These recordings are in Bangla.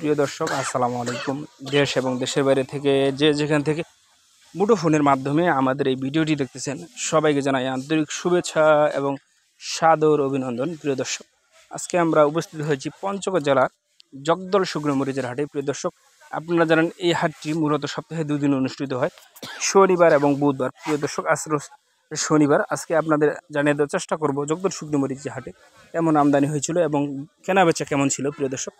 প্রিয় দর্শক, আসসালামু আলাইকুম। দেশ এবং দেশের বাইরে থেকে যে যেখান থেকে মুঠোফোনের মাধ্যমে আমাদের এই ভিডিওটি দেখতেছেন, সবাইকে জানাই আন্তরিক শুভেচ্ছা এবং সাদর অভিনন্দন। প্রিয় দর্শক, আজকে আমরা উপস্থিত হয়েছি পঞ্চগড় জেলার জগদল শুকনো মরিচের হাটে। প্রিয় দর্শক, আপনারা জানেন এই হাটটি মূলত সপ্তাহে 2 দিন অনুষ্ঠিত হয়, শনিবার এবং বুধবার। প্রিয় দর্শক, আজ শনিবার। আজকে আপনাদের জানিয়ে দেওয়ার চেষ্টা করব জগদল শুকনো মরিচের হাটে কেমন আমদানি হয়েছিল এবং কেনাবেচা কেমন ছিল। প্রিয় দর্শক,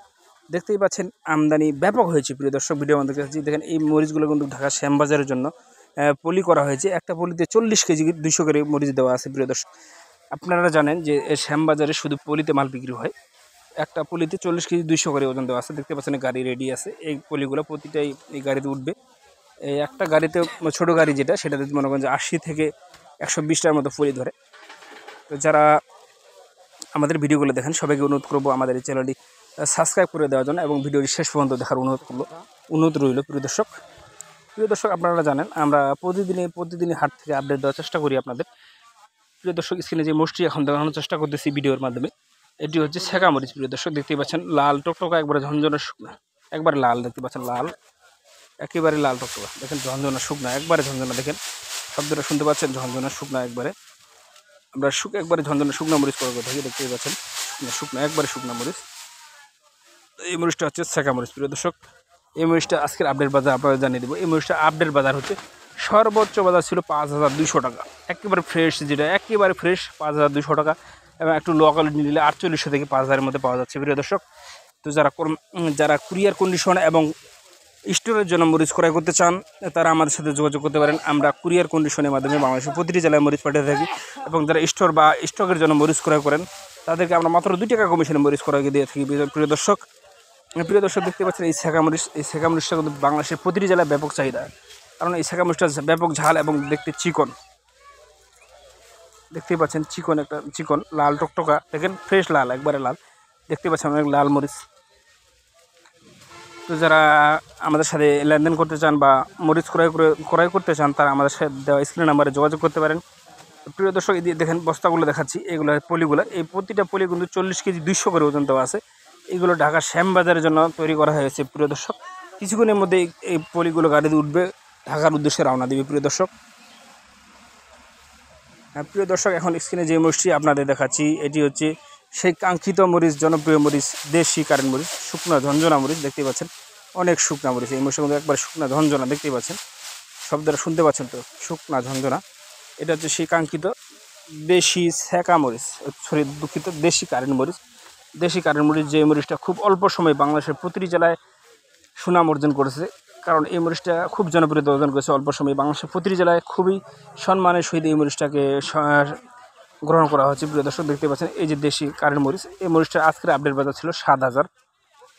দেখতেই পাচ্ছেন আমদানি ব্যাপক হয়েছে। প্রিয় দর্শক, ভিডিও আমাদের কাছে দেখেন, এই মরিচগুলো কিন্তু ঢাকা শ্যামবাজারের জন্য পলি করা হয়েছে। একটা পলিতে 40 কেজি 200 করে মরিচ দেওয়া আছে। প্রিয় দর্শক, আপনারা জানেন যে শ্যামবাজারে শুধু পলিতে মাল বিক্রি হয়। একটা পলিতে 40 কেজি 200 করে ওজন দেওয়া আছে। দেখতে পাচ্ছেন গাড়ি রেডি আছে। এই পলিগুলো প্রতিটাই এই গাড়িতে উঠবে। এই একটা গাড়িতে, ছোটো গাড়ি যেটা, সেটাতে মনে করেন যে 80 থেকে 120টার মতো পলি ধরে। তো যারা আমাদের ভিডিওগুলো দেখেন, সবাইকে অনুরোধ করবো আমাদের এই চ্যানেলটি সাবস্ক্রাইব করে দেওয়ার জন্য এবং ভিডিওটি শেষ পর্যন্ত দেখার অনুরোধ রইল। প্রিয় দর্শক, আপনারা জানেন আমরা প্রতিদিনই হাট থেকে আপডেট দেওয়ার চেষ্টা করি আপনাদের। প্রিয় দর্শক, স্ক্রিনে যে মোষটি এখন দেখানোর চেষ্টা করতেছি ভিডিওর মাধ্যমে, এটি হচ্ছে ছেঁকা মরিচ। প্রিয় দর্শক, দেখতেই পাচ্ছেন লাল টকটকা, একবারে ঝনঝনা শুকনা, একবারে লাল। দেখতে পাচ্ছেন লাল, একেবারে লাল টকটকা। দেখেন ঝনঝনা শুকনা, একবারে ঝনঝনা। দেখেন শব্দটা শুনতে পাচ্ছেন, ঝনঝনা শুকনা একবারে। আমরা একবারে ঝনঝনা শুকনা মরিচ করার কথা থাকি। দেখতেই পাচ্ছেন শুকনা, একবারে শুকনা মরিচ। এই মরিচটা হচ্ছে ছেঁকা মরিচ। প্রিয় দর্শক, এই মরিচটা আজকের আপডেট বাজার আপনাদের জানিয়ে দেবো। এই মরিচটা আপডেট বাজার হচ্ছে, সর্বোচ্চ বাজার ছিল 5200 টাকা। একেবারে ফ্রেশ, যেটা একেবারে ফ্রেশ 5200 টাকা, এবং একটু লো কোয়ালিটি নিলে 4800 থেকে 5000-এর মধ্যে পাওয়া যাচ্ছে। প্রিয় দর্শক, তো যারা কুরিয়ার কন্ডিশন এবং স্টোরের জন্য মরিচ ক্রয় করতে চান, তারা আমাদের সাথে যোগাযোগ করতে পারেন। আমরা কুরিয়ার কন্ডিশনের মাধ্যমে বাংলাদেশের প্রতিটি জেলায় মরিচ পাঠিয়ে থাকি, এবং যারা স্টোর বা স্টকের জন্য মরিচ ক্রয় করেন, তাদেরকে আমরা মাত্র 2 টাকা কমিশনে মরিচ ক্রয় দিয়ে থাকি। প্রিয় দর্শক, দেখতে পাচ্ছেন এই ছেঁকা মরিচটা কিন্তু বাংলাদেশের প্রতিটি জেলায় ব্যাপক চাহিদা। কারণ এই ছেঁকা মরিচটা ব্যাপক ঝাল এবং দেখতে চিকন। দেখতেই পাচ্ছেন চিকন লাল টকটকা। দেখেন ফ্রেশ লাল, একবারে লাল। দেখতে পাচ্ছেন অনেক লাল মরিচ। তো যারা আমাদের সাথে লেনদেন করতে চান বা মরিচ ক্রয় করতে চান, তারা আমাদের সাথে দেওয়া স্ক্রিন নাম্বারে যোগাযোগ করতে পারেন। প্রিয় দর্শক, এই দেখেন বস্তাগুলো দেখাচ্ছি, এগুলো পলিগুলো। এই প্রতিটা পলি কিন্তু 40 কেজি 200 করে ওজন দেওয়া আছে। এগুলো ঢাকা শ্যামবাজারের জন্য তৈরি করা হয়েছে। প্রিয় দর্শক, কিছুক্ষণের মধ্যে এই পলিগুলো গাড়িতে উঠবে, ঢাকার উদ্দেশ্যে রওনা দেবে। প্রিয় দর্শক, এখন স্ক্রিনে যে মরিচটি আপনাদের দেখাচ্ছি, এটি হচ্ছে সেই কাঙ্ক্ষিত মরিচ, জনপ্রিয় মরিচ, দেশি কারেন্ট মরিচ, শুকনা ঝঞ্ঝনা মরিচ। দেখতেই পাচ্ছেন অনেক শুকনা মরিচ। এই মরিচের মধ্যে একবার শুকনা ঝঞ্ঝনা, দেখতেই পাচ্ছেন, শব্দটা শুনতে পাচ্ছেন তো, শুকনা ঝঞ্ঝনা। এটা হচ্ছে সেই কাঙ্ক্ষিত দেশি ছেঁকা মরিচ, দেশি কারেন্ট মরিচ। যে মরিচটা খুব অল্প সময়ে বাংলাদেশের প্রতিটি জেলায় সুনাম অর্জন করেছে। কারণ এই মরিচটা খুব জনপ্রিয়তা অর্জন করেছে অল্প সময়ে। বাংলাদেশের প্রতিটি জেলায় খুবই সম্মানের সহিত এই মরিচটাকে গ্রহণ করা হয়েছে। প্রিয় দর্শক, দেখতে পাচ্ছেন এই যে দেশি কারেন্ট মরিচ। এই মরিচটা আজকের আপডেট বাজার ছিল 7000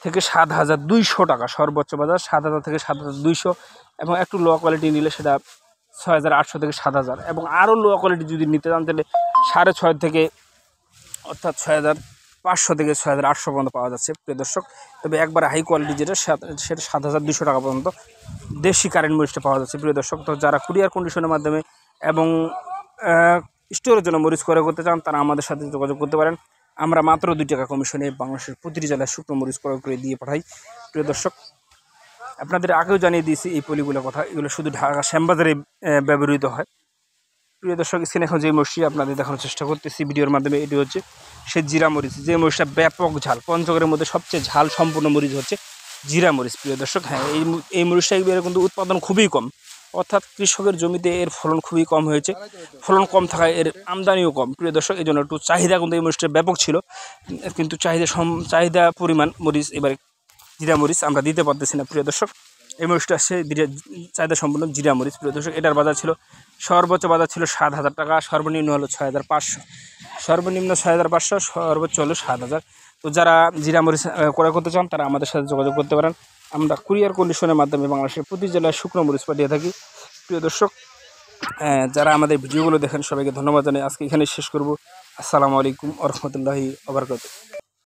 থেকে 7200 টাকা। সর্বোচ্চ বাজার 7000 থেকে 7200, এবং একটু লো কোয়ালিটি নিলে সেটা 6800 থেকে 7000, এবং আরও লো কোয়ালিটি যদি নিতে চান তাহলে 6.5 থেকে, অর্থাৎ 6500 থেকে 6800 পর্যন্ত পাওয়া যাচ্ছে। প্রিয় দর্শক, তবে একবার হাই কোয়ালিটি যেটা, সেটা 7200 টাকা পর্যন্ত দেশি কারেন্ট মরিচটা পাওয়া যাচ্ছে। প্রিয় দর্শক, তো যারা কুরিয়ার কন্ডিশনের মাধ্যমে এবং স্টোরের জন্য মরিচ ক্রয় করতে চান, তারা আমাদের সাথে যোগাযোগ করতে পারেন। আমরা মাত্র 2 টাকা কমিশনে বাংলাদেশের প্রতিটি জেলায় শুকনো মরিচ ক্রয় করে দিয়ে পাঠাই। প্রিয় দর্শক, আপনাদের আগেও জানিয়ে দিয়েছি এই পলিগুলোর কথা। এগুলো শুধু ঢাকা শ্যামবাজারে ব্যবহৃত হয়। প্রিয় দর্শক, স্ক্রিনে এখন যে মরিচটি আপনাদের দেখানোর চেষ্টা করতেছি ভিডিওর মাধ্যমে, এটি হচ্ছে সে জিরা মরিচ। যে মরিচটা ব্যাপক ঝাল, পঞ্চগড়ের মধ্যে সবচেয়ে ঝাল সম্পূর্ণ মরিচ হচ্ছে জিরা মরিচ। প্রিয় দর্শক, হ্যাঁ, এই মরিচটা কিন্তু উৎপাদন খুবই কম, অর্থাৎ কৃষকের জমিতে এর ফলন খুবই কম হয়েছে। ফলন কম থাকায় এর আমদানিও কম। প্রিয় দর্শক, এই জন্য একটু চাহিদা কিন্তু এই মরিচটা ব্যাপক ছিল, কিন্তু চাহিদা পরিমাণ মরিচ এবারে জিরা মরিচ আমরা দিতে পারতেছি না। প্রিয় দর্শক, এই মরিচটা আসছে চাহিদা সম্পূর্ণ জিরা মরিচ। প্রিয় দর্শক, এটার বাজার ছিল, সর্বোচ্চ বাজার ছিল 7000 টাকা, সর্বনিম্ন হলো 6500, সর্বনিম্ন 6500, সর্বোচ্চ হলো 7000। তো যারা জিরা মরিচ ক্রয় করতে চান, তারা আমাদের সাথে যোগাযোগ করতে পারেন। আমরা কুরিয়ার কন্ডিশনের মাধ্যমে বাংলাদেশের প্রতি জেলায় শুকনো মরিচ পাঠিয়ে থাকি। প্রিয় দর্শক, যারা আমাদের ভিডিওগুলো দেখেন, সবাইকে ধন্যবাদ জানাই। আজকে এখানে শেষ করব। আসসালামু আলাইকুম ওয়া রাহমাতুল্লাহি ওয়া বারাকাতুহু।